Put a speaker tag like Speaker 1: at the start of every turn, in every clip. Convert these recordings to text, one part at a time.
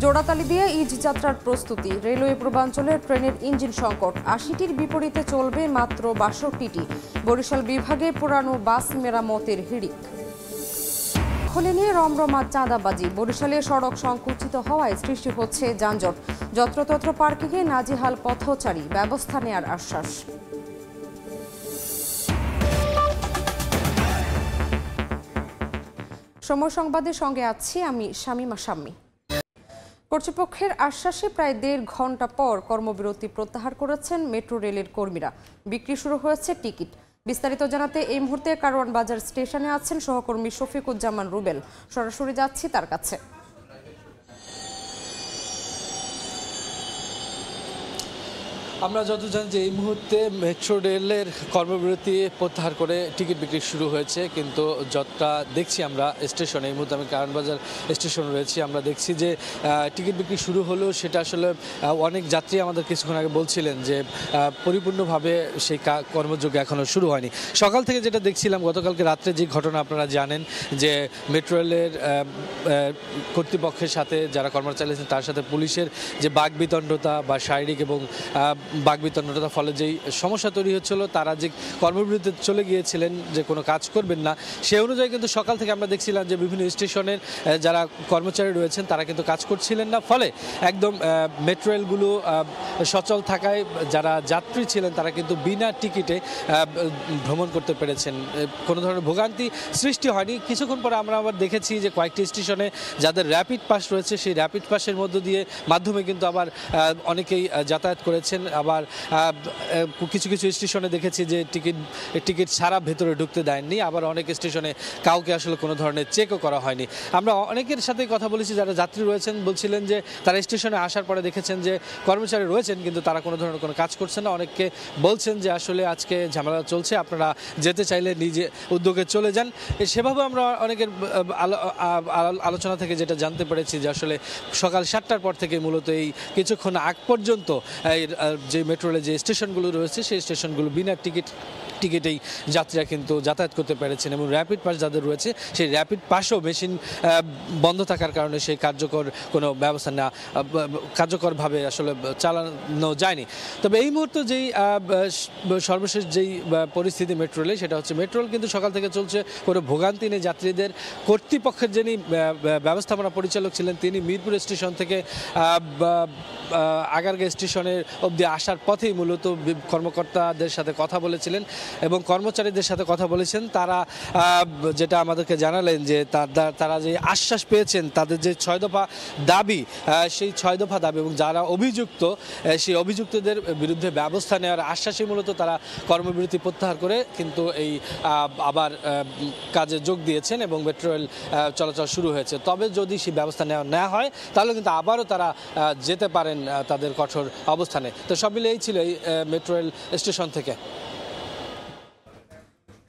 Speaker 1: জোড়াতালি দিয়ে ঈদ যাত্রার প্রস্তুতি। রেলওয়ে পূর্বাঞ্চলের ট্রেনের ইঞ্জিন সংকট, ৮০টির বিপরীতে চলবে মাত্র ৬২টি। বরিশাল বিভাগে পুরানো বাস মেরামতের হিড়িক। দখলে নিয়ে রমরমা চাঁদাবাজি। বরিশালে সড়ক সংকুচিত হওয়ায় সৃষ্টি হচ্ছে যানজট। যত্রতত্র পার্কিংয়ে নাজেহাল পথচারী, ব্যবস্থা নেয়ার আশ্বাস। সময় সংবাদের সঙ্গে আছি আমি শামীমা শাম্মী। কর্তৃপক্ষের আশ্বাসে প্রায় ১.৫ ঘন্টা পর কর্মবিরতি প্রত্যাহার করেছেন মেট্রো রেলের কর্মীরা। বিক্রি শুরু হয়েছে টিকিট। বিস্তারিত জানাতে এই মুহূর্তে কারওয়ান বাজার স্টেশনে আছেন সহকর্মী শফিকুজ্জামান রুবেল। সরাসরি যাচ্ছি তার কাছে।
Speaker 2: আমরা যত জানি যে এই মুহূর্তে মেট্রো রেলের কর্মবিরতি প্রত্যাহার করে টিকিট বিক্রি শুরু হয়েছে, কিন্তু যতটা দেখছি আমরা স্টেশনে, এই মুহূর্তে আমি কারওয়ানবাজার স্টেশনে রয়েছি, আমরা দেখছি যে টিকিট বিক্রি শুরু হলেও সেটা আসলে অনেক যাত্রী আমাদের কিছুক্ষণ আগে বলছিলেন যে পরিপূর্ণভাবে সেই কর্মযোগ্য এখনও শুরু হয়নি। সকাল থেকে যেটা দেখছিলাম, গতকালকে রাত্রে যে ঘটনা আপনারা জানেন যে মেট্রো রেলের কর্তৃপক্ষের সাথে যারা কর্মচারী আছেন তার সাথে পুলিশের যে বাকবিতণ্ডতা বা শারীরিক এবং বাকবিতণ্ডতার ফলে যেই সমস্যা তৈরি হচ্ছিল, তারা যে কর্মবিরতিতে চলে গিয়েছিলেন যে কোনো কাজ করবেন না, সে অনুযায়ী কিন্তু সকাল থেকে আমরা দেখছিলাম যে বিভিন্ন স্টেশনের যারা কর্মচারী রয়েছেন তারা কিন্তু কাজ করছিলেন না। ফলে একদম মেট্রো রেলগুলো সচল থাকায় যারা যাত্রী ছিলেন তারা কিন্তু বিনা টিকিটে ভ্রমণ করতে পেরেছেন। কোনো ধরনের ভোগান্তি সৃষ্টি হয়নি। কিছুক্ষণ পরে আমরা আবার দেখেছি যে কয়েকটি স্টেশনে যাদের র্যাপিড পাস রয়েছে সেই র্যাপিড পাসের মাধ্যমে কিন্তু আবার অনেকেই যাতায়াত করেছেন। আবার কিছু কিছু স্টেশনে দেখেছি যে টিকিট ছাড়া ভেতরে ঢুকতে দেননি। আবার অনেক স্টেশনে কাউকে আসলে কোনো ধরনের চেকও করা হয়নি। আমরা অনেকের সাথে কথা বলেছি যারা যাত্রী রয়েছেন, বলছিলেন যে তারা স্টেশনে আসার পরে দেখেছেন যে কর্মচারী রয়েছেন কিন্তু তারা কোনো ধরনের কোনো কাজ করছেন না। অনেককে বলছেন যে আসলে আজকে ঝামেলা চলছে, আপনারা যেতে চাইলে নিজে উদ্যোগে চলে যান। সেভাবে আমরা অনেকের আলোচনা থেকে যেটা জানতে পেরেছি যে আসলে সকাল ৭টার পর থেকে মূলত এই কিছুক্ষণ আগ পর্যন্ত যে মেট্রো রেলের যে স্টেশনগুলো রয়েছে সেই স্টেশনগুলো বিনা টিকিটেই যাত্রীরা কিন্তু যাতায়াত করতে পেরেছেন। এবং র্যাপিড পাস যাদের রয়েছে সেই র্যাপিড পাসও মেশিন বন্ধ থাকার কারণে সেই কোনো ব্যবস্থা না কার্যকরভাবে আসলে চালানো যায়নি। তবে এই মুহূর্তে যেই সর্বশেষ যেই পরিস্থিতি মেট্রো রেলে, সেটা হচ্ছে মেট্রো রেল কিন্তু সকাল থেকে চলছে, কোনো ভোগান্তি নেই যাত্রীদের। কর্তৃপক্ষের যিনি ব্যবস্থাপনা পরিচালক ছিলেন তিনি মিরপুর স্টেশন থেকে আগারগাঁ স্টেশনের অবধি আসার পথেই মূলত কর্মকর্তাদের সাথে কথা বলেছিলেন এবং কর্মচারীদের সাথে কথা বলেছেন। তারা যেটা আমাদেরকে জানালেন যে তারা যে আশ্বাস পেয়েছেন, তাদের যে ৬ দফা দাবি, সেই ৬ দফা দাবি এবং যারা অভিযুক্ত সেই অভিযুক্তদের বিরুদ্ধে ব্যবস্থা নেওয়ার আশ্বাসে মূলত তারা কর্মবিরতি প্রত্যাহার করে কিন্তু এই আবার কাজে যোগ দিয়েছেন এবং মেট্রো রেল চলাচল শুরু হয়েছে। তবে যদি সেই ব্যবস্থা নেওয়া হয় তাহলে কিন্তু আবারও তারা যেতে পারেন তাদের কঠোর অবস্থানে। তো সব মিলে এই ছিল এই মেট্রো রেল স্টেশন থেকে।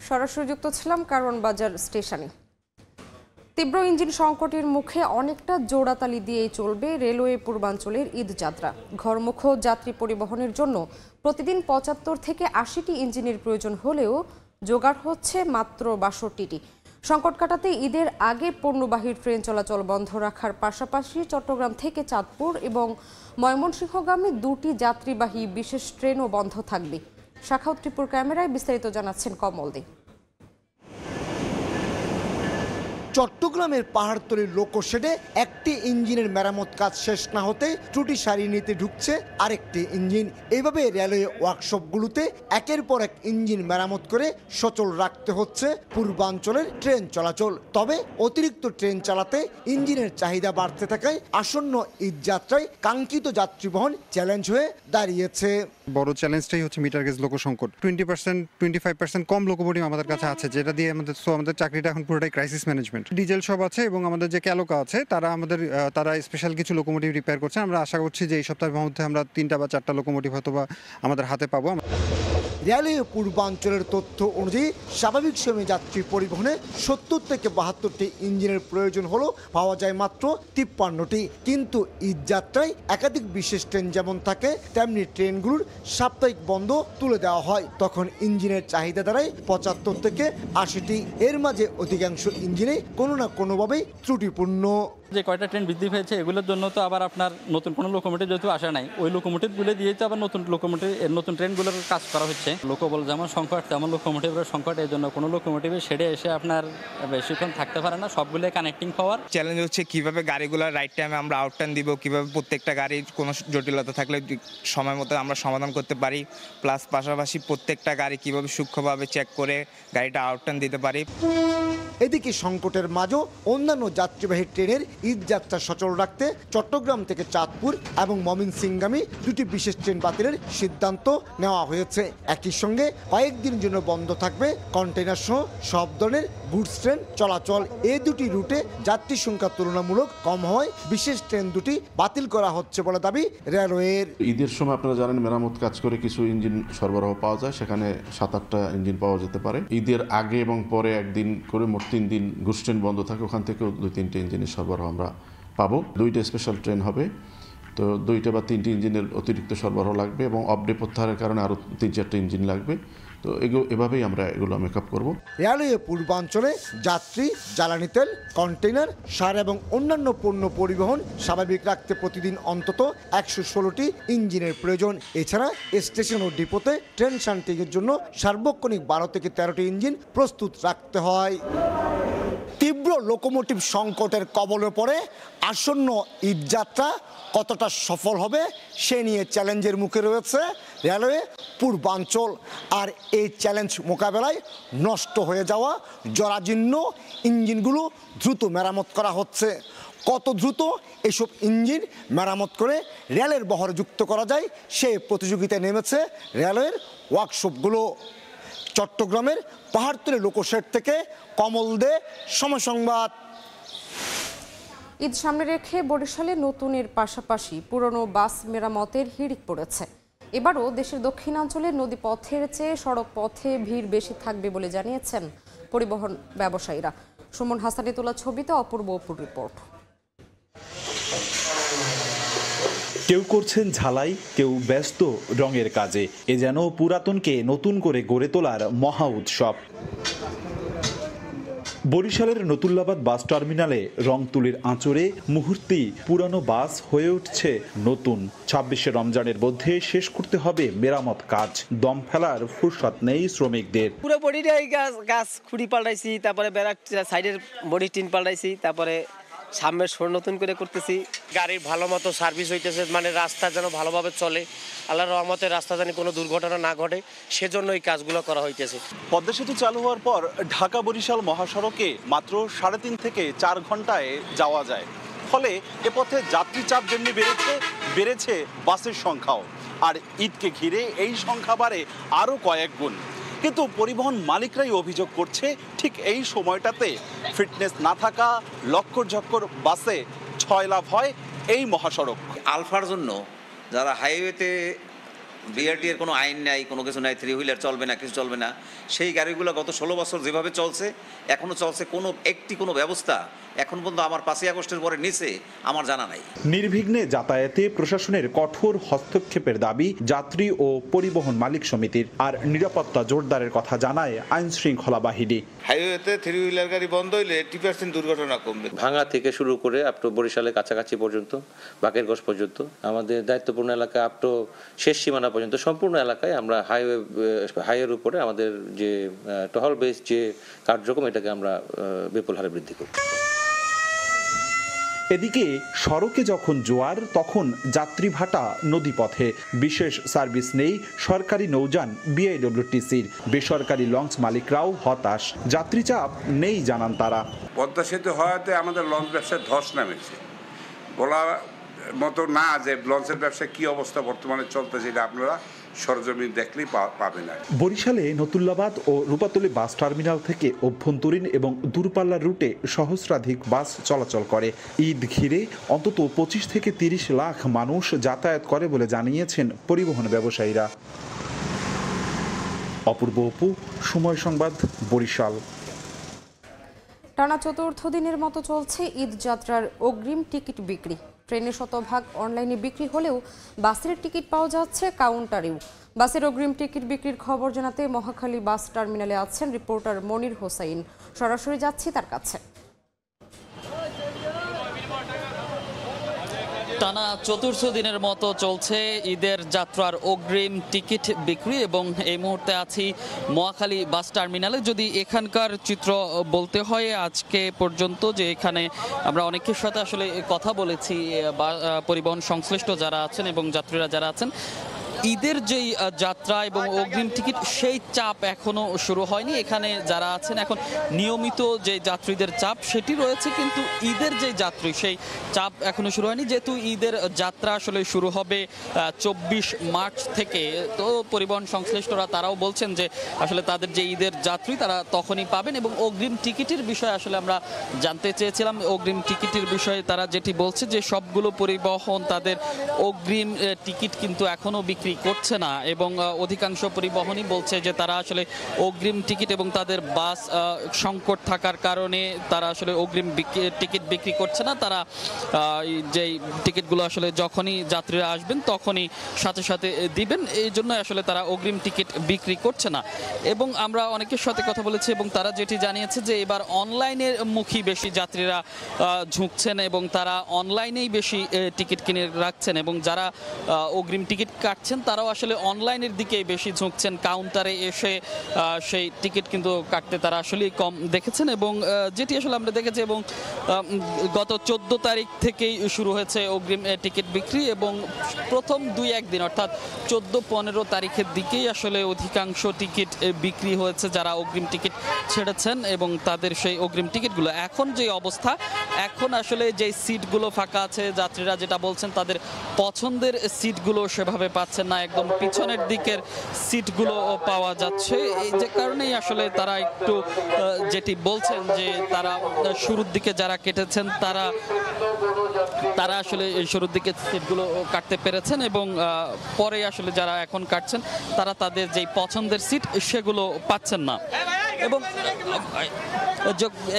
Speaker 1: সরাসরি যুক্ত ছিলাম কারওয়ান বাজার স্টেশনে। তীব্র ইঞ্জিন সংকটের মুখে অনেকটা জোড়াতালি দিয়েই চলবে রেলওয়ে পূর্বাঞ্চলের ঈদ যাত্রা। ঘরমুখ যাত্রী পরিবহনের জন্য প্রতিদিন ৭৫ থেকে ৮০টি ইঞ্জিনের প্রয়োজন হলেও জোগাড় হচ্ছে মাত্র ৬২টি। সংকট কাটাতে ঈদের আগে পণ্যবাহী ট্রেন চলাচল বন্ধ রাখার পাশাপাশি চট্টগ্রাম থেকে চাঁদপুর এবং ময়মনসিংহগামী ২টি যাত্রীবাহী বিশেষ ট্রেনও বন্ধ থাকবে। শাখাউত টিপুর ক্যামেরায় বিস্তারিত জানাচ্ছেন কমল দে।
Speaker 3: চট্টগ্রামের পাহাড়তলির লোকোশেডে একটি ইঞ্জিনের মেরামত কাজ শেষ না হতে ত্রুটি সারিয়ে নিতে ঢুকছে আরেকটি ইঞ্জিন। এইভাবে রেলওয়ে ওয়ার্কশপগুলোতে একের পর এক ইঞ্জিন মেরামত করে সচল রাখতে হচ্ছে পূর্বাঞ্চলের ট্রেন চলাচল। তবে অতিরিক্ত ট্রেন চালাতে ইঞ্জিনের চাহিদা বাড়তে থাকায় আসন্ন ঈদ যাত্রায় কাঙ্ক্ষিত যাত্রী বহন চ্যালেঞ্জ হয়ে দাঁড়িয়েছে।
Speaker 4: বড় চ্যালেঞ্জটাই হচ্ছে মিটার গেজ লোকো সংকট। 20% 25% কম লোকোমোটিভ আমাদের কাছে আছে, যেটা দিয়ে আমাদের চাকরিটা এখন পুরোটাই ক্রাইসিস ম্যানেজমেন্ট। ডিজেল সব আছে এবং আমাদের যে ক্যালোকা আছে তারা স্পেশাল কিছু লোকোমোটিভ রিপেয়ার করছে। আমরা আশা করছি যে এই সপ্তাহের মধ্যে আমরা 3টা বা 4টা লোকোমোটিভ হয়তো বা আমাদের হাতে পাবো।
Speaker 3: রেলওয়ে পূর্বাঞ্চলের তথ্য অনুযায়ী স্বাভাবিক সময়ে যাত্রী পরিবহনে 70 থেকে 72টি ইঞ্জিনের প্রয়োজন হলো পাওয়া যায় মাত্র 53টি। কিন্তু ঈদ যাত্রায় একাধিক বিশেষ ট্রেন যেমন থাকে তেমনি ট্রেনগুলোর সাপ্তাহিক বন্ধ তুলে দেওয়া হয়। তখন ইঞ্জিনের চাহিদা দাঁড়ায় 75 থেকে 80টি। এর মাঝে অধিকাংশ ইঞ্জিনে কোনো না কোনোভাবেই ত্রুটিপূর্ণ।
Speaker 5: যে কয়টা ট্রেন বৃদ্ধি পেয়েছে এগুলোর জন্য তো আবার আপনার নতুন কোনো লোকোমোটিভ যেহেতু আসা নাই, ওই লোকোমোটিভগুলো দিয়ে তো আবার নতুন ট্রেনগুলোর কাজ করা হচ্ছে। লোকবল যেমন সংকট তেমন লোকোমোটিভের সংকট, এই জন্য কোনো লোকোমোটিভে শেডে এসে আপনার বেশিক্ষণ থাকতে পারে না, সবগুলো কানেক্টিং পাওয়ার।
Speaker 6: চ্যালেঞ্জ হচ্ছে কীভাবে গাড়িগুলো রাইট টাইমে আমরা আউটটার্ন দিব, কীভাবে প্রত্যেকটা গাড়ির কোনো জটিলতা থাকলে সময় মতো আমরা সমাধান করতে পারি, প্লাস পাশাপাশি প্রত্যেকটা গাড়ি কীভাবে সূক্ষ্মভাবে চেক করে গাড়িটা আউটটার্ন দিতে পারি।
Speaker 3: এদিকে সংকটের মাঝেও অন্যান্য যাত্রীবাহী ট্রেনের ঈদ যাত্রা সচল রাখতে চট্টগ্রাম থেকে চাঁদপুর এবং ময়মনসিংহগামী দুটি বিশেষ ট্রেন বাতিলের সিদ্ধান্ত নেওয়া হয়েছে। একই সঙ্গে কয়েকদিনের জন্য বন্ধ থাকবে কন্টেইনার সহ সব ধরনের গুডস ট্রেন চলাচল। এই দুটি রুটে যাত্রী সংখ্যা তুলনামূলক কম হওয়ায় বিশেষ ট্রেন দুটি বাতিল করা হচ্ছে বলে দাবি রেলওয়ের।
Speaker 7: ঈদের সময় আপনারা জানেন মেরামত কাজ করে কিছু ইঞ্জিন সরবরাহ পাওয়া যায়, সেখানে 7-8টা ইঞ্জিন পাওয়া যেতে পারে। ঈদের আগে এবং পরে একদিন করে মোট 3 দিন গুডস ট্রেন বন্ধ থাকে, ওখান থেকেও 2-3টে ইঞ্জিনের সরবরাহ আমরা পাবো। 2টা স্পেশাল ট্রেন হবে, তো 2টা বা 3টে ইঞ্জিনের অতিরিক্ত সরবরাহ লাগবে এবং অপডে প্রত্যাহারের কারণে আরও 3-4টা ইঞ্জিন লাগবে। তো এভাবেই আমরা এগুলো মেকআপ করব।
Speaker 3: রেলওয়ে পূর্বাঞ্চলে যাত্রী, জ্বালানি তেল, কন্টেইনার, সার এবং অন্যান্য পণ্য পরিবহন স্বাভাবিক রাখতে প্রতিদিন অন্তত 116টি ইঞ্জিনের প্রয়োজন। এছাড়া স্টেশন ও ডিপোতে ট্রেন শান্তির জন্য সার্বক্ষণিক 12 থেকে 13টি ইঞ্জিন প্রস্তুত রাখতে হয়। তীব্র লোকোমোটিভ সংকটের কবলে পড়ে আসন্ন ঈদযাত্রা কতটা সফল হবে সে নিয়ে চ্যালেঞ্জের মুখে রয়েছে রেলওয়ে পূর্বাঞ্চল। আর এই চ্যালেঞ্জ মোকাবেলায় নষ্ট হয়ে যাওয়া জরাজীর্ণ ইঞ্জিনগুলো দ্রুত মেরামত করা হচ্ছে। কত দ্রুত এসব ইঞ্জিন মেরামত করে রেলের বহরে যুক্ত করা যায় সে প্রতিযোগিতায় নেমেছে রেলওয়ের ওয়ার্কশপগুলো। চট্টগ্রামের পাহাড়তলী লোকোশেড থেকে কমল দে, সময় সংবাদ।
Speaker 1: ঈদ সামনে রেখে বরিশালে নতুনের পাশাপাশি পুরনো বাস মেরামতের হিড়িক পড়েছে। এবারও দেশের দক্ষিণাঞ্চলের নদীপথের চেয়ে সড়ক পথে ভিড় বেশি থাকবে বলে জানিয়েছেন পরিবহন ব্যবসায়ীরা। সুমন হাসানি তোলা ছবিতে অপূর্ব রিপোর্ট।
Speaker 8: কেউ করছেন ঝালাই, কেউ ব্যস্ত রঙের কাজে। এ যেন পুরাতনকে নতুন করে গড়ে তোলার মহা উৎসব। বরিশালের নতুল্লাবাদ বাস টার্মিনালে রং তুলির আঁচড়ে মুহূর্তেই পুরানো বাস হয়ে উঠছে নতুন। 26শে রমজানের মধ্যে শেষ করতে হবে মেরামত কাজ। দম ফেলার ফুরসত নেই শ্রমিকদের।
Speaker 9: পুরো বডিটাই গাছ খুঁড়ি পাল্টাইছি, তারপরে বেড়ার সাইডের বডি টিন পাল্টাইছি, তারপরে সামনের সর নতুন করে করতেছি।
Speaker 10: গাড়ির ভালো মতো সার্ভিস হইতেছে, মানে রাস্তা যেন ভালোভাবে চলে, আল্লাহর রহমতে রাস্তা যেন কোনো দুর্ঘটনা না ঘটে, সেজন্য এই কাজগুলো করা হইতেছে।
Speaker 8: পদ্মা সেতু চালু হওয়ার পর ঢাকা বরিশাল মহাসড়কে মাত্র 3.5 থেকে 4 ঘন্টায় যাওয়া যায়। ফলে এ পথে যাত্রী চাপ যেমনি বেড়েছে বাসের সংখ্যাও। আর ঈদকে ঘিরে এই সংখ্যা বাড়ে আরও কয়েক গুণ। কিন্তু পরিবহন মালিকরাই অভিযোগ করছে ঠিক এই সময়টাতে ফিটনেস না থাকা লক্কর বাসে 6 লাভ হয় এই মহাসড়ক।
Speaker 11: আলফার জন্য যারা হাইওয়েতে বিআরটি এর কোনো আইন নাই, কোনো কিছু নাই, 3 হুইলার চলবে না, কিছু চলবে না, সেই গাড়িগুলো গত 16 বছর যেভাবে চলছে এখনো চলছে, কোনো ব্যবস্থা এখন পর্যন্ত আমার 5ই আগস্টের পরে নিচে আমার জানা নাই।
Speaker 8: নির্বিঘ্নে যাতায়াতে প্রশাসনের কঠোর হস্তক্ষেপের দাবি যাত্রী ও পরিবহন মালিক সমিতির। আর নিরাপত্তা জোরদারের কথা জানায় আইন শৃঙ্খলা বাহিনী।
Speaker 11: হাইওয়েতে 3 হুইলার গাড়ি বন্ধ হইলে 80% দুর্ঘটনা কমবে। ভাঙা থেকে শুরু করে আপ টু বরিশালের কাছাকাছি পর্যন্ত, বাকেরগঞ্জ পর্যন্ত, আমাদের দায়িত্বপূর্ণ এলাকা আপ টু শেষ সীমানা পর্যন্ত সম্পূর্ণ এলাকায় আমরা হাইওয়ের উপরে আমাদের যে টহল বেস যে কার্যক্রম এটাকে আমরা বিপুল হারে বৃদ্ধি করি।
Speaker 8: এদিকে সড়কে যখন জোয়ার তখন যাত্রী ভাটা নদীপথে। বিশেষ সার্ভিস নেই সরকারি নৌযান বিআইডব্লিউটিসির। বেসরকারি লঞ্চ মালিকরাও হতাশ। যাত্রী চাপ নেই জানান তারা।
Speaker 12: পদ্মা সেতু হওয়াতে আমাদের লঞ্চ ব্যবসায় ধস নামেছে, বলা মতো না যে লঞ্চের ব্যবসা কি অবস্থা বর্তমানে চলতেছে, এটা আপনারা সরজমিন দেখলেই পাবেন না।
Speaker 8: বরিশালে নতুল্লাবাদ ও রূপাতলী বাস টার্মিনাল থেকে অভ্যন্তরীণ এবং দূরপাল্লার রুটে সহস্রাধিক বাস চলাচল করে। ঈদ ঘিরে অন্তত 25 থেকে 30 লাখ মানুষ যাতায়াত করে বলে জানিয়েছেন পরিবহন ব্যবসায়ীরা। অপূর্ব অপু, সময় সংবাদ, বরিশাল।
Speaker 1: টানা 4র্থ দিনের মতো চলছে ঈদ যাত্রার অগ্রিম টিকিট বিক্রি। ট্রেনের শতভাগ অনলাইনে বিক্রি হলেও বাসের টিকিট পাওয়া যাচ্ছে কাউন্টারেও। বাসের অগ্রিম টিকিট বিক্রির খবর জানাতে মহাখালী বাস টার্মিনালে আছেন রিপোর্টার মনির হোসাইন। সরাসরি যাচ্ছি তার কাছে।
Speaker 5: টানা চতুর্থ দিনের মতো চলছে ঈদের যাত্রার অগ্রিম টিকিট বিক্রি এবং এই মুহূর্তে আছি মহাখালী বাস টার্মিনালে। যদি এখানকার চিত্র বলতে হয় আজকে পর্যন্ত, যে এখানে আমরা অনেকের সাথে আসলে কথা বলেছি, পরিবহন সংশ্লিষ্ট যারা আছেন এবং যাত্রীরা যারা আছেন, ঈদের যেই যাত্রা এবং অগ্রিম টিকিট সেই চাপ এখনো শুরু হয়নি। এখানে যারা আছেন এখন নিয়মিত যে যাত্রীদের চাপ সেটি রয়েছে, কিন্তু ঈদের যে যাত্রী সেই চাপ এখনো শুরু হয়নি। যেহেতু ঈদের যাত্রা আসলে শুরু হবে 24 মার্চ থেকে, তো পরিবহন সংশ্লিষ্টরা তারাও বলছেন যে আসলে তাদের যে ঈদের যাত্রী তারা তখনই পাবেন। এবং অগ্রিম টিকিটের বিষয়ে আসলে আমরা জানতে চেয়েছিলাম, অগ্রিম টিকিটের বিষয়ে তারা যেটি বলছে যে সবগুলো পরিবহন তাদের অগ্রিম টিকিট কিন্তু এখনো বিক্রি করছে না, এবং অধিকাংশ পরিবহনই বলছে যে তারা আসলে অগ্রিম টিকিট এবং তাদের বাস সংকট থাকার কারণে তারা আসলে অগ্রিম টিকিট বিক্রি করছে না। তারা যেই টিকিটগুলো আসলে যখনই যাত্রীরা আসবেন তখনই সাথে সাথে দিবেন, এই জন্য আসলে তারা অগ্রিম টিকিট বিক্রি করছে না। এবং আমরা অনেকের সাথে কথা বলেছি এবং তারা যেটি জানিয়েছে যে এবার অনলাইনের মুখী বেশি যাত্রীরা ঝুঁকছেন এবং তারা অনলাইনেই বেশি টিকিট কিনে রাখছেন, এবং যারা অগ্রিম টিকিট কাটছেন তারাও আসলে অনলাইনের দিকেই বেশি ঝুঁকছেন। কাউন্টারে এসে সেই টিকিট কিন্তু কাটতে তারা আসলে কম দেখেছেন, এবং যেটি আসলে আমরা দেখেছি। এবং গত 14 তারিখ থেকেই শুরু হয়েছে অগ্রিম টিকিট বিক্রি, এবং প্রথম 2-1 দিন অর্থাৎ 14-15 তারিখের দিকেই আসলে অধিকাংশ টিকিট বিক্রি হয়েছে যারা অগ্রিম টিকিট ছেড়েছেন এবং তাদের সেই অগ্রিম টিকিটগুলো। এখন যে অবস্থা, এখন আসলে যে সিটগুলো ফাঁকা আছে যাত্রীরা যেটা বলছেন তাদের পছন্দের সিটগুলো সেভাবে পাচ্ছেন না, একদম পিছনের দিকের সিটগুলো পাওয়া যাচ্ছে। এই যে কারণেই আসলে তারা একটু যেটি বলছেন যে তারা শুরুর দিকে যারা কেটেছেন তারা আসলে শুরুর দিকে সিটগুলো কাটতে পেরেছেন, এবং পরে আসলে যারা এখন কাটছেন তারা তাদের যেই পছন্দের সিট সেগুলো পাচ্ছেন না।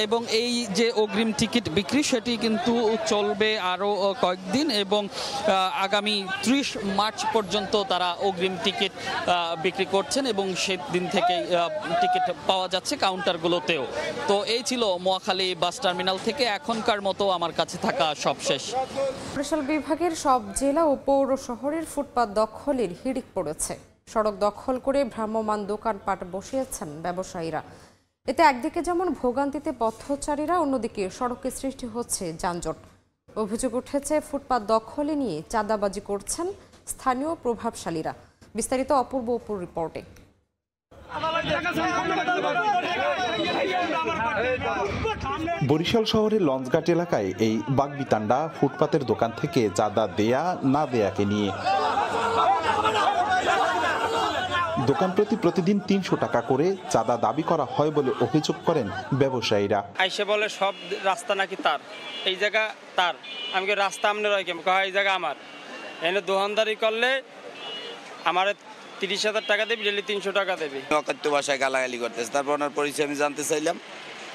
Speaker 5: এবং এই যে অগ্রিম টিকিট বিক্রি সেটি কিন্তু চলবে আরও কয়েকদিন, এবং আগামী 30 মার্চ পর্যন্ত তারা অগ্রিম টিকিট বিক্রি করছেন, এবং সেদিন থেকেই টিকিট পাওয়া যাচ্ছে কাউন্টারগুলোতেও। তো এই ছিল মহাখালী বাস টার্মিনাল থেকে এখনকার মতো আমার কাছে থাকা সব শেষ।
Speaker 1: বরিশাল বিভাগের সব জেলা ও পৌর শহরের ফুটপাত দখলের হিড়িক পড়েছে। সড়ক দখল করে ভ্রাম্যমাণ দোকানপাট বসিয়েছেন ব্যবসায়ীরা। এতে একদিকে যেমন ভোগান্তিতে পথচারীরা, অন্যদিকে সড়কে সৃষ্টি হচ্ছে যানজট। অভিযোগ উঠেছে ফুটপাত দখলে নিয়ে চাঁদাবাজি করছেন স্থানীয় প্রভাবশালীরা। বিস্তারিত অপূর্ব অপুর রিপোর্টে।
Speaker 13: বরিশাল শহরের লঞ্চঘাট এলাকায় এই বাগবিতান্ডা ফুটপাতের দোকান থেকে চাঁদা দেয়া না দেয়াকে নিয়ে। দোকান প্রতি প্রতিদিন 300 টাকা করে চাঁদা দাবি করা হয় বলে অভিযোগ করেন ব্যবসায়ীরা।
Speaker 14: আইসে বলে সব রাস্তা নাকি তার, এই জায়গা তার। আমি রাস্তা আমনে রয় কেমন, এই জায়গা আমার। এনে দোকানদারি করলে আমার 30,000 টাকা দেবে, ডেলি 300 টাকা দেবে।
Speaker 15: অকাত্য ভাষায় গালাগালি করতেছে। তারপর ওনার পরিচয় আমি জানতে চাইলাম,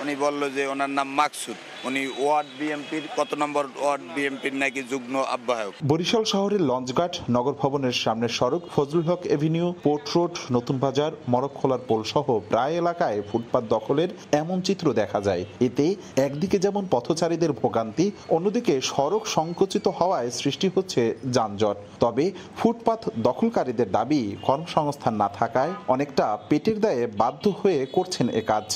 Speaker 15: উনি বললো যে ওনার নাম মাকসুদ, উনি ওয়ার্ড বিএমপির কত নম্বর ওয়ার্ড বিএমপির নাকি যুগ্ম আহ্বায়ক।
Speaker 13: বরিশাল শহরের লঞ্চঘাট, নগর ভবনের সামনের সড়ক, ফজলুল হক এভিনিউ, পোর্ট রোড, নতুন বাজার, মরকখোলার পোল সহ প্রায় এলাকায় ফুটপাত দখলের এমন চিত্র দেখা যায়। এতে একদিকে যেমন পথচারীদের ভোগান্তি, অন্যদিকে সড়ক সংকুচিত হওয়ায় সৃষ্টি হচ্ছে যানজট। তবে ফুটপাত দখলকারীদের দাবি কর্মসংস্থান না থাকায় অনেকটা পেটের দায়ে বাধ্য হয়ে করছেন এ কাজ।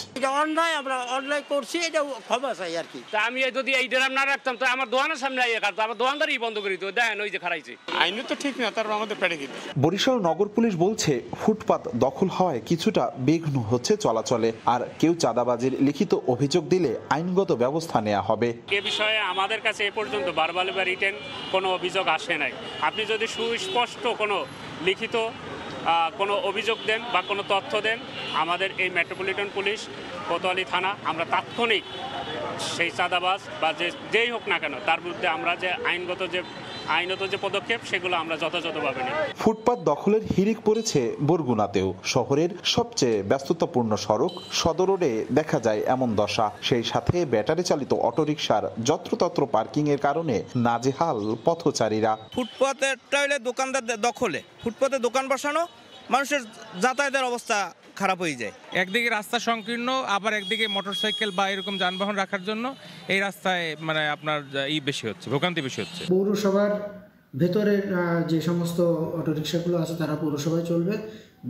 Speaker 16: আমরা অনলাইন করছি, এটা ক্ষমা চাই আর কি। আমি যদি এই ড্রাম না রাখতাম তো আমার দোকানের সামনে আইয়া কাটতো, আমার দোকানদারই বন্ধ করে দিত। দেখেন ওই যে খারাইছে, আইন তো ঠিক না, তারপর আমাদের পেটে খেতে।
Speaker 13: বরিশাল নগর পুলিশ বলছে ফুটপাত দখল হওয়ায় কিছুটা বিঘ্ন হচ্ছে চলাচলে, আর কেউ চাঁদাবাজির লিখিত অভিযোগ দিলে আইনগত ব্যবস্থা নেওয়া হবে।
Speaker 16: এ বিষয়ে আমাদের কাছে এ পর্যন্ত ভার্বাল বা রিটেন কোনো অভিযোগ আসে নাই। আপনি যদি সুস্পষ্ট কোনো লিখিত কোনো অভিযোগ দেন বা কোনো তথ্য দেন, আমাদের এই মেট্রোপলিটন পুলিশ কোতোয়ালি থানা, আমরা তাৎক্ষণিক সেই চাঁদাবাজ বা যেই হোক না কেন তার বিরুদ্ধে আমরা যে আইনত যে পদক্ষেপ সেগুলো আমরা যথাযথভাবে নিই।
Speaker 13: ফুটপাত দখলের হিড়িক পড়েছে বরগুনাতেও। শহরের সবচেয়ে ব্যস্ততাপূর্ণ সড়ক সদর রোডে দেখা যায় এমন দশা। সেই সাথে ব্যাটারি চালিত অটোরিকশার যত্রতত্র পার্কিং এর কারণে নাজেহাল পথচারীরা।
Speaker 17: ফুটপাতের দোকানদার দখলে, ফুটপাতে দোকান বসানো, মানুষের যাতায়াতের অবস্থা খারাপ হয়ে যায়। একদিকে রাস্তা সংকীর্ণ, আবার একদিকে মোটরসাইকেল বা এরকম যানবাহন রাখার জন্য এই রাস্তায় মানে আপনার বেশি হচ্ছে, ভোগান্তি বেশি হচ্ছে।
Speaker 18: পৌরসভার ভেতরের যে সমস্ত অটোরিকশাগুলো আছে তারা পৌরসভায় চলবে,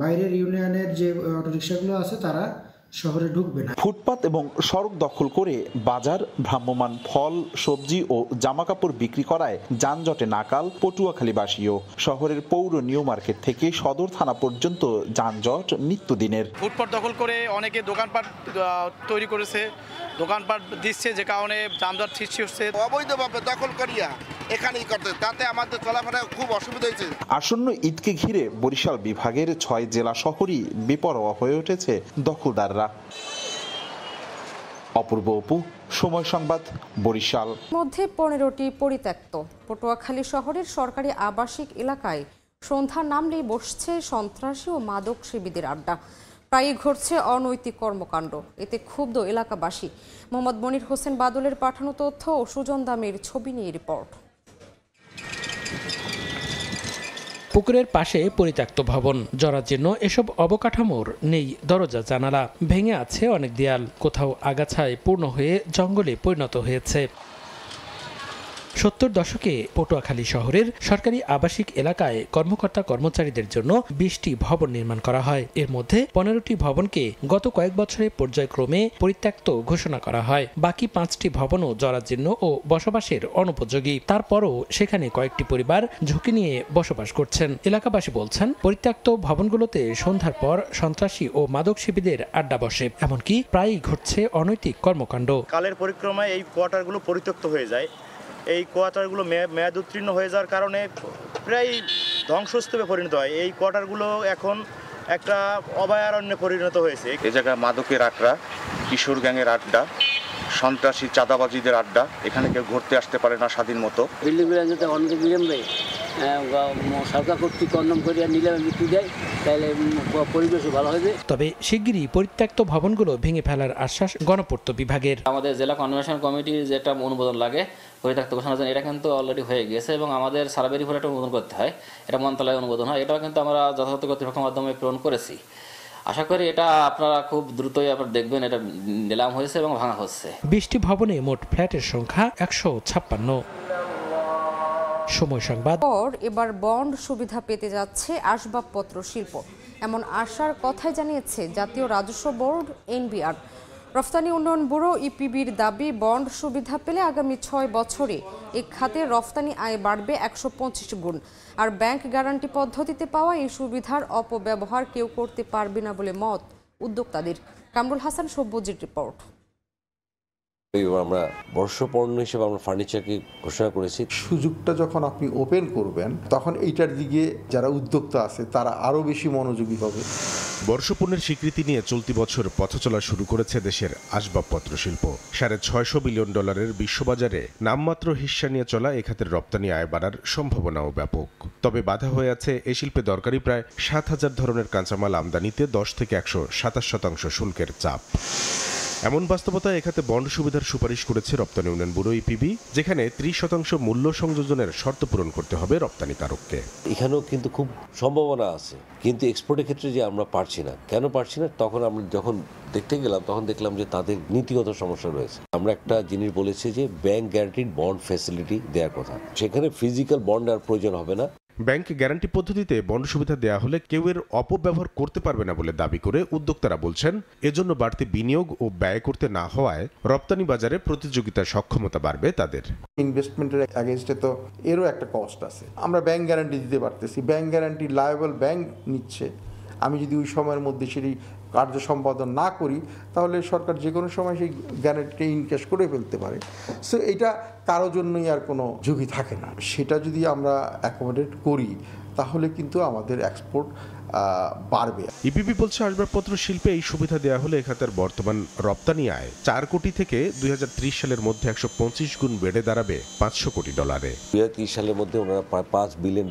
Speaker 18: বাইরের ইউনিয়নের যে অটোরিকশাগুলো আছে তারা শহরে ঢুকবে না।
Speaker 13: ফুটপাত এবং সড়ক দখল করে বাজার, ভ্রাম্যমাণ ফল, সবজি ও জামাকাপড় বিক্রি করায় যানজটে নাকাল পটুয়াখালীবাসীও। শহরের পৌর নিউ মার্কেট থেকে সদর থানা পর্যন্ত যানজট নিত্যদিনের।
Speaker 19: ফুটপাত দখল করে অনেকে দোকানপাট তৈরি করেছে, দোকানপাট দিচ্ছে, যে কারণে যানজট সৃষ্টি হচ্ছে।
Speaker 20: অবৈধভাবে দখল করিয়া এখানেই করতে, তাতে আমাদের চলাফেরা খুব অসুবিধা হয়েছে।
Speaker 13: আসন্ন ঈদকে ঘিরে বরিশাল বিভাগের 6 জেলা শহরই বেপরোয়া হয়ে উঠেছে দখলদাররা। অপূর্ব অপু, সময় সংবাদ, বরিশাল।
Speaker 1: মধ্যে 15টি পরিত্যক্ত পটুয়াখালী শহরের সরকারি আবাসিক এলাকায় সন্ধ্যা নামলেই বসছে সন্ত্রাসী ও মাদক সেবীদের আড্ডা। প্রায়ই ঘটছে অনৈতিক কর্মকাণ্ড, এতে ক্ষুব্ধ এলাকাবাসী। মোহাম্মদ মনির হোসেন বাদলের পাঠানো তথ্য ও সুজন দামের ছবি নিয়ে রিপোর্ট।
Speaker 21: পুকুরের পাশে পরিত্যক্ত ভবন, জরাজীর্ণ এসব অবকাঠামোর নেই দরজা জানালা, ভেঙে আছে অনেক দেয়াল, কোথাও আগাছায় পূর্ণ হয়ে জঙ্গলে পরিণত হয়েছে। 70 দশকে পটুয়াখালী শহরের সরকারি আবাসিক এলাকায় কর্মকর্তা কর্মচারীদের জন্য 20টি ভবন নির্মাণ করা হয়। এর মধ্যে 15টি ভবনকে গত কয়েক বছরে পর্যায়ক্রমে পরিত্যক্ত ঘোষণা করা হয়। বাকি 5টি ভবনও জরাজীর্ণ ও বসবাসের অনুপযোগী। তারপরও সেখানে কয়েকটি পরিবার ঝুঁকি নিয়ে বসবাস করছেন। এলাকাবাসী বলছেন, পরিত্যক্ত ভবনগুলোতে সন্ধ্যার পর সন্ত্রাসী ও মাদক সেবীদের আড্ডা বসে, এমনকি প্রায়ই ঘটছে অনৈতিক কর্মকাণ্ড।
Speaker 22: কালের পরিক্রমায় এই কোয়ার্টারগুলো পরিত্যক্ত হয়ে যায়। এই কোয়ার্টারগুলো মেয়াদ উত্তীর্ণ হয়ে যাওয়ার কারণে প্রায় ধ্বংসস্তূপে পরিণত হয়। এই কোয়ার্টারগুলো এখন একটা অভয়ারণ্যে পরিণত হয়েছে।
Speaker 23: এ জায়গায় মাদকের আড্ডা, কিশোর গ্যাংয়ের আড্ডা, সন্ত্রাসী চাঁদাবাজিদের আড্ডা। এখানে কেউ ঘুরতে আসতে পারে না স্বাধীন মতো।
Speaker 24: বিল্ডিংগুলো যদি অনেক বিলম্বে সরকার কর্তৃক কন্ডম করিয়া নিলে বিক্রি দেয়, তাহলে পরিবেশও ভালো হবে।
Speaker 21: তবে শিগগিরই পরিত্যক্ত ভবনগুলো ভেঙে ফেলার আশ্বাস গণপূর্ত বিভাগের।
Speaker 25: আমাদের জেলা কনভেনশন কমিটির যেটা অনুমোদন লাগে পরিত্যক্ত ঘোষণার জন্য, এটা কিন্তু অলরেডি হয়ে গেছে এবং আমাদের সার্ভে রিপোর্ট একটা অনুমোদন করতে হয়, এটা মন্ত্রণালয়ে অনুমোদন হয়। এটাও কিন্তু আমরা যথাযথ কর্তৃপক্ষের মাধ্যমে প্রেরণ করেছি। আশা করি এটা আপনারা খুব দ্রুতই আবার দেখবেন, এটা নিলাম হয়েছে এবং ভাঙা হচ্ছে।
Speaker 21: 20টি ভবনে মোট ফ্ল্যাটের সংখ্যা 156। সময় সংবাদ।
Speaker 1: এবার বন্ড সুবিধা পেতে যাচ্ছে আসবাবপত্র শিল্প, এমন আশার কথাই জানিয়েছে জাতীয় রাজস্ব বোর্ড এনবিআর। রফতানি উন্নয়ন ব্যুরো ইপিবির দাবি, বন্ড সুবিধা পেলে আগামী 6 বছরে এই খাতে রফতানি আয় বাড়বে 125 গুণ। আর ব্যাংক গ্যারান্টি পদ্ধতিতে পাওয়া এই সুবিধার অপব্যবহার কেউ করতে পারবে না বলে মত উদ্যোক্তাদের। কামরুল হাসান সব্যজির রিপোর্ট।
Speaker 26: আমরা বর্ষপণ্য হিসেবে আমরা ফার্নিচারকে ঘোষণা করেছি।
Speaker 27: সুযোগটা যখন আপনি ওপেন করবেন, তখন এইটার দিকে যারা উদ্যোক্তা আছে তারা আরো বেশি মনোযোগী হবে।
Speaker 28: বর্ষপণ্যের স্বীকৃতি নিয়ে চলতি বছর পথচলা শুরু করেছে দেশের আসবাবপত্র শিল্প। $650 বিলিয়ন বিশ্ববাজারে নামমাত্র হিস্সা নিয়ে চলা এ খাতের রপ্তানি আয় বাড়ার সম্ভাবনাও ব্যাপক। তবে বাধা হয়ে আছে এ শিল্পে দরকারি প্রায় 7,000 ধরনের কাঁচামাল আমদানিতে 10 থেকে 127% শুল্কের চাপ। এমন বাস্তবতায় এখানে বন্ড সুবিধার সুপারিশ করেছে রপ্তানি উন্নয়ন ব্যুরো ইপিবি, যেখানে 30% মূল্য সংযোজনের শর্ত পূরণ করতে হবে রপ্তানিকারককে।
Speaker 26: এখানেও কিন্তু খুব সম্ভাবনা আছে, কিন্তু এক্সপোর্টের ক্ষেত্রে যে আমরা পারছি না, কেন পারছি না, তখন আমরা যখন দেখতে গেলাম তখন দেখলাম যে তাদের নীতিগত সমস্যা রয়েছে। আমরা একটা জিনিস বলেছি যে ব্যাংক গ্যারান্টিড বন্ড ফ্যাসিলিটি দেওয়ার কথা, সেখানে ফিজিক্যাল বন্ড আর প্রয়োজন হবে না।
Speaker 28: ব্যাংক গ্যারান্টি পদ্ধতিতে বন্ড সুবিধা দেয়া হলে কেউ এর অপব্যবহার করতে পারবে না বলে দাবি করে উদ্যোক্তারা বলছেন, এজন্য বাড়তি বিনিয়োগ ও ব্যয় করতে না হওয়ায় রপ্তানি বাজারে প্রতিযোগিতার সক্ষমতা বাড়বে তাদের।
Speaker 27: ইনভেস্টমেন্টের অ্যাগেইনস্টে তো এরও একটা কস্ট আছে। আমরা ব্যাংক গ্যারান্টি দিতে পারতেছি, ব্যাংক গ্যারান্টি লায়াবল ব্যাংক নিচ্ছে। আমি যদি ওই সময়ের মধ্যে সেটি কার্য সম্পাদন না করি, তাহলে সরকার যে কোনো সময় সেই গ্যারান্টিটা ইনক্যাশ করে ফেলতে পারে। সো এটা কারোর জন্যই আর কোনো ঝুঁকি থাকে না। সেটা যদি আমরা অ্যাকোমোডেট করি, তাহলে কিন্তু আমাদের এক্সপোর্ট বাড়বে।
Speaker 28: ইপিবি বলছে, আসবাবপত্র শিল্পে এই সুবিধা দেওয়া হলে এখানের বর্তমান রপ্তানি আয় 4 কোটি থেকে 2030 সালের মধ্যে 125 গুণ বেড়ে দাঁড়াবে $500 কোটি।
Speaker 26: 2030 সালের মধ্যে ওনারা প্রায় $5 বিলিয়ন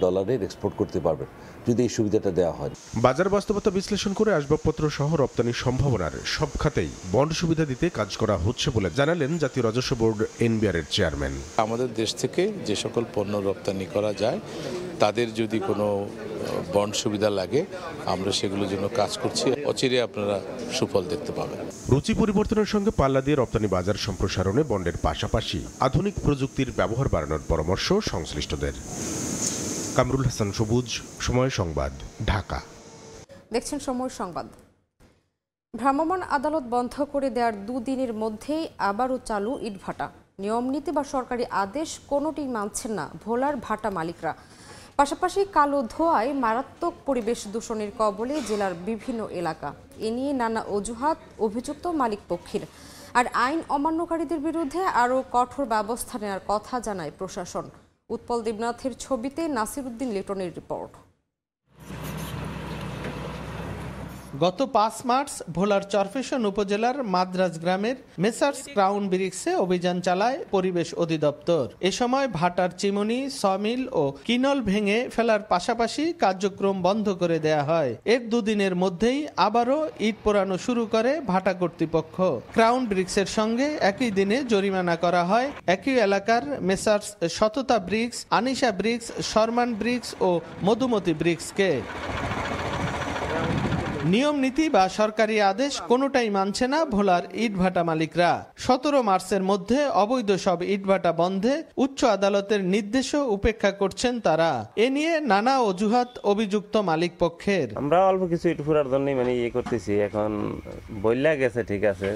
Speaker 26: এক্সপোর্ট করতে পারবেন যদি এই সুবিধাটা দেওয়া হয়।
Speaker 28: বাজার বাস্তবতা বিশ্লেষণ করে আসবাবপত্র সহ রপ্তানির সম্ভাবনার সব খাতেই বন্ড সুবিধা দিতে কাজ করা হচ্ছে বলে জানালেন জাতীয় রাজস্ব বোর্ড এনবিআর এর চেয়ারম্যান।
Speaker 29: আমাদের দেশ থেকে যে সকল পণ্য রপ্তানি করা যায়, তাদের যদি কোনো
Speaker 2: বন্ড সুবিধা লাগে আমরা সেগুলোর জন্য কাজ করছি। অচিরে আপনারা সুফল দেখতে পাবেন।
Speaker 28: রুচি পরিবর্তনের সঙ্গে পাল্লা দিয়ে রপ্তানি বাজার সম্প্রসারণে বন্ডের পাশাপাশি আধুনিক প্রযুক্তির ব্যবহার বাড়ানোর পরামর্শ সংশ্লিষ্টদের। কামরুল হাসান সবুজ, সময় সংবাদ, ঢাকা।
Speaker 1: দেখছেন সময় সংবাদ। ভ্রাম্যমাণ আদালত বন্ধ করে দেওয়ার দুদিনের মধ্যেই আবারও চালু ইটভাটা। নিয়ম নীতি বা সরকারি আদেশ কোনোটি মানছেন না ভোলার ভাটা মালিকরা। পাশাপাশি কালো ধোঁয়ায় মারাত্মক পরিবেশ দূষণের কবলে জেলার বিভিন্ন এলাকা। এ নিয়ে নানা অজুহাত অভিযুক্ত মালিক পক্ষের। আর আইন অমান্যকারীদের বিরুদ্ধে আরও কঠোর ব্যবস্থা নেওয়ার কথা জানায় প্রশাসন। উৎপল দেবনাথের ছবিতে নাসির উদ্দিন লিটনের রিপোর্ট।
Speaker 3: গত ৫ মার্চ ভোলার চরফ্যাশন উপজেলার মাদ্রাজ গ্রামের মেসার্স ক্রাউন ব্রিক্সে অভিযান চালায় পরিবেশ অধিদপ্তর। এ সময় ভাটার চিমনি, সমিল ও কিনল ভেঙে ফেলার পাশাপাশি কার্যক্রম বন্ধ করে দেয়া হয়। এর দুদিনের মধ্যেই আবারও ইট পোড়ানো শুরু করে ভাটা কর্তৃপক্ষ। ক্রাউন ব্রিক্সের সঙ্গে একই দিনে জরিমানা করা হয় একই এলাকার মেসার্স সততা ব্রিক্স, আনিশা ব্রিক্স, শর্মান ব্রিক্স ও মধুমতি ব্রিক্সকে। নিয়ম নীতি বা সরকারি আদেশ কোনোটাই মানছে না ভোলার ইটভাটা মালিকরা। ১৭ মার্চের মধ্যে অবৈধ সব ইটভাটা বন্ধে উচ্চ আদালতের নির্দেশও উপেক্ষা করছেন তারা। এ নিয়ে নানা অজুহাত অভিযুক্ত মালিক পক্ষের।
Speaker 4: আমরা অল্প কিছু ইট ফুরার জন্য ইয়ে করতেছি, এখন বইলা গেছে ঠিক আছে।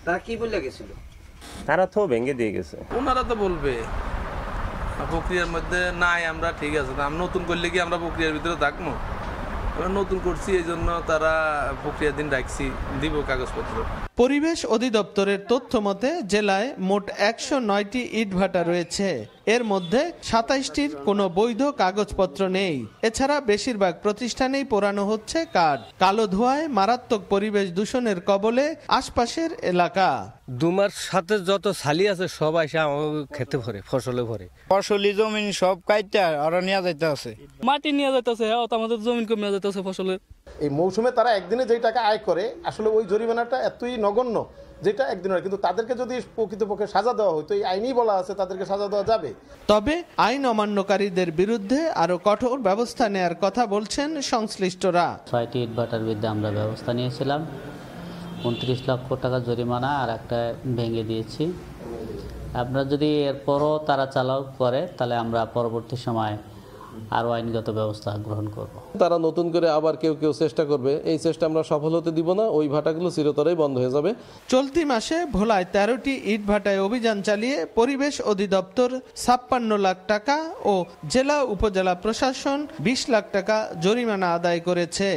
Speaker 6: তারা কি বইলা গেছিল?
Speaker 4: তারা তো ভেঙে দিয়ে গেছে।
Speaker 6: ওনারা তো বলবে প্রক্রিয়ার মধ্যে নাই, আমরা ঠিক আছে, আমরা নতুন করলে কি আমরা প্রক্রিয়ার ভিতরে থাকবো? নতুন করছি, এই জন্য তারা প্রক্রিয়া দিন রাখছি, দিব কাগজপত্র।
Speaker 3: পরিবেশ অধিদপ্তরের তথ্য মতে জেলায় মোট ১০৯টি ইটভাটা রয়েছে। এর মধ্যে ২৭টির কোনো বৈধ কাগজপত্র নেই। এছাড়া বেশিরভাগ প্রতিষ্ঠানেই পোড়ানো হচ্ছে কাঠ। কালো ধোঁয়ায় মারাত্মক পরিবেশ দূষণের কবলে আশপাশের এলাকা।
Speaker 7: দুমার সাথে যত ছালি আছে সব এসে আমাকে খেতে ভরে, ফসলে ভরে। ফসলি জমিন সব কাইটা আরো নিয়ে যাইতে আছে, মাটি নিয়ে যাইতেছে, আমাদের জমিন কমে যাইতেছে ফসলের।
Speaker 9: এই মৌসুমে তারা একদিনে যেই টাকা আয় করে, আসলে ওই জরিমানাটা এতই নগণ্য যেটা একদিনের, কিন্তু তাদেরকে যদি প্রকৃতপক্ষে সাজা দেওয়া হতো, এই আইনই বলা আছে তাদেরকে সাজা দেওয়া যাবে।
Speaker 3: তবে আইন অমান্যকারীদের বিরুদ্ধে আরো কঠোর ব্যবস্থা নেয়ার কথা বলছেন সংশ্লিষ্টরা।
Speaker 24: ৬টি ইটভাটার বিরুদ্ধে আমরা ব্যবস্থা নিয়েছিলাম, ২৯ লক্ষ টাকা জরিমানা আর একটা ভেঙে দিয়েছি। আপনারা যদি এরপরও তারা চালাও করে তাহলে আমরা পরবর্তী সময় আরও আইনগত ব্যবস্থা গ্রহণ করব।
Speaker 6: তারা নতুন করে আবার কেউ চেষ্টা করবে, এই চেষ্টা আমরা সফল হতে দিব না, ওই ভাটাগুলো চিরতরেই বন্ধ হয়ে যাবে।
Speaker 3: চলতি মাসে ভোলায় ১৩টি ইট ভাটায় অভিযান চালিয়ে পরিবেশ অধিদপ্তর ৫৬ লাখ টাকা ও জেলা উপজেলা প্রশাসন ২০ লাখ টাকা জরিমানা আদায় করেছে।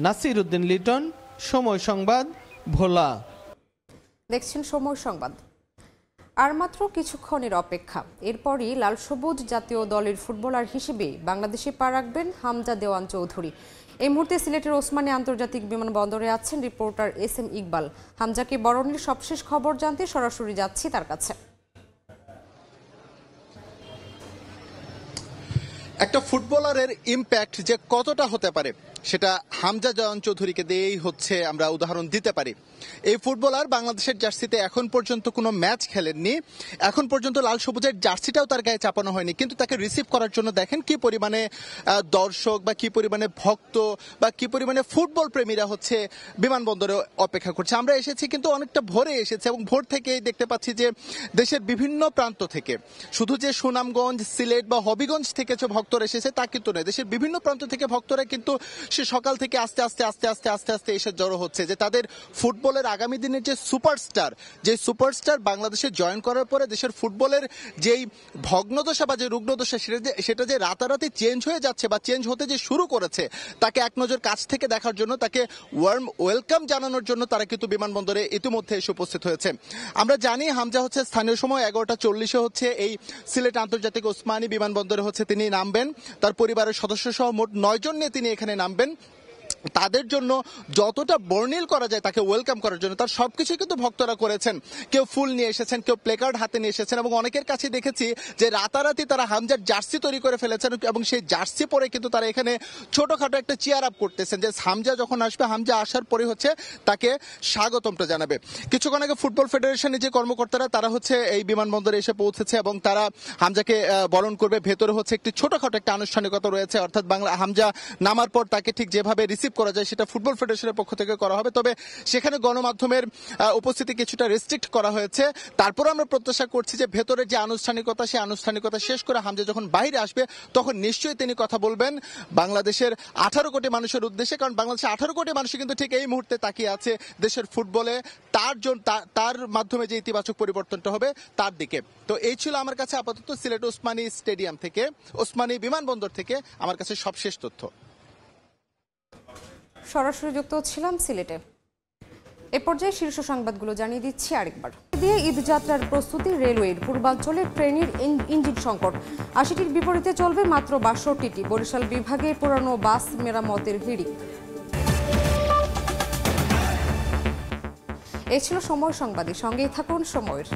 Speaker 3: নাসির উদ্দিন লিটন, সময় সংবাদ, ভোলা।
Speaker 1: দেখছেন সময় সংবাদ। আর মাত্র কিছুক্ষণের অপেক্ষা, এরপরই লাল সবুজ জাতীয় দলের ফুটবলার হিসেবে বাংলাদেশে পা রাখবেন হামজা দেওয়ান চৌধুরী। এই মুহূর্তে সিলেটের ওসমানী আন্তর্জাতিক বিমানবন্দরে আছেন রিপোর্টার SM ইকবাল। হামজাকে বরণের সবশেষ খবর জানতে সরাসরি যাচ্ছি তার কাছে।
Speaker 10: একটা ফুটবলারের ইম্প্যাক্ট যে কতটা হতে পারে সেটা হামজা দেওয়ান চৌধুরীকে দিয়েই হচ্ছে আমরা উদাহরণ দিতে পারি। এই ফুটবলার বাংলাদেশের জার্সিতে এখন পর্যন্ত কোনো ম্যাচ খেলেননি, এখন পর্যন্ত লাল সবুজের জার্সিটাও তার গায়ে চাপানো হয়নি, কিন্তু তাকে রিসিভ করার জন্য দেখেন কি পরিমাণে দর্শক বা কি পরিমাণে ভক্ত বা কি পরিমাণে ফুটবল প্রেমীরা হচ্ছে বিমানবন্দরে অপেক্ষা করছে। আমরা এসেছি কিন্তু অনেকটা ভোরে এসেছি এবং ভোর থেকেই দেখতে পাচ্ছি যে দেশের বিভিন্ন প্রান্ত থেকে, শুধু যে সুনামগঞ্জ, সিলেট বা হবিগঞ্জ থেকে যে ভক্তরা এসেছে তা কিন্তু নয়, দেশের বিভিন্ন প্রান্ত থেকে ভক্তরা কিন্তু সে সকাল থেকে আস্তে আস্তে এসে জড়ো হচ্ছে যে তাদের ফুটবলের আগামী দিনের যে সুপারস্টার বাংলাদেশে জয়েন করার পরে দেশের ফুটবলের যেই ভগ্নদশা বা যে রুগ্নদশা সেটা যে রাতারাতি চেঞ্জ হয়ে যাচ্ছে বা চেঞ্জ হতে যে শুরু করেছে, তাকে এক নজর কাছ থেকে দেখার জন্য, তাকে ওয়ার্ম ওয়েলকাম জানানোর জন্য তারা কিন্তু বিমানবন্দরে ইতিমধ্যে এসে উপস্থিত হয়েছে। আমরা জানি হামজা হচ্ছে স্থানীয় সময় 11:40 হচ্ছে এই সিলেট আন্তর্জাতিক ওসমানী বিমানবন্দরে হচ্ছে তিনি নামবেন। তার পরিবারের সদস্য সহ মোট 9 জন নিয়ে তিনি এখানে নামবেন। তাদের জন্য যতটা বর্ণিল করা যায় তাকে ওয়েলকাম করার জন্য তার সবকিছু কিন্তু ভক্তরা করেছেন। কেউ ফুল নিয়ে এসেছেন, কেউ প্লেকার্ড হাতে নিয়ে এসেছেন এবং অনেকের কাছে দেখেছি যে রাতারাতি তারা হামজার জার্সি তৈরি করে ফেলেছেন এবং সেই জার্সি পরে কিন্তু তারা এখানে ছোটখাটো একটা চেয়ার আপ করতেছেন যে হামজা যখন আসবে, হামজা আসার পরে হচ্ছে তাকে স্বাগতমটা জানাবে। কিছুক্ষণ আগে ফুটবল ফেডারেশনের যে কর্মকর্তারা তারা হচ্ছে এই বিমানবন্দরে এসে পৌঁছেছে এবং তারা হামজাকে বরণ করবে। ভেতরে হচ্ছে একটি ছোটখাটো একটা আনুষ্ঠানিকতা রয়েছে, অর্থাৎ হামজা নামার পর তাকে ঠিক যেভাবে রিসিভ করা যায় সেটা ফুটবল ফেডারেশনের পক্ষ থেকে করা হবে। তবে সেখানে গণমাধ্যমের উপস্থিতি কিছুটা রেস্ট্রিক্ট করা হয়েছে। তারপর আমরা প্রত্যাশা করছি যে ভেতরের যে আনুষ্ঠানিকতা, সেই আনুষ্ঠানিকতা শেষ করে হামজা যখন বাইরে আসবে তখন নিশ্চয়ই তিনি কথা বলবেন বাংলাদেশের 18 কোটি মানুষের উদ্দেশ্যে, কারণ বাংলাদেশের 18 কোটি মানুষ কিন্তু ঠিক এই মুহূর্তে তাকিয়ে আছে দেশের ফুটবলে তার মাধ্যমে যে ইতিবাচক পরিবর্তনটা হবে তার দিকে। তো এই ছিল আমার কাছে আপাতত সিলেট ওসমানী স্টেডিয়াম থেকে, ওসমানী বিমানবন্দর থেকে আমার কাছে সবশেষ তথ্য।
Speaker 1: সরাসরি যুক্ত ছিলাম সিলেটে। এ পর্যায়ে শীর্ষ সংবাদগুলো জানিয়ে দিচ্ছি আরেকবার। দিয়ে ঈদযাত্রার প্রস্তুতি রেলওয়ের পূর্বাঞ্চলে ট্রেনের ইঞ্জিন সংকট, ৮০টির বিপরীতে চলবে মাত্র ৬২টি। বরিশাল বিভাগে পুরানো বাস মেরামতের হিড়িক। এই ছিল সময় সংবাদে, সঙ্গেই থাকুন সময়ের।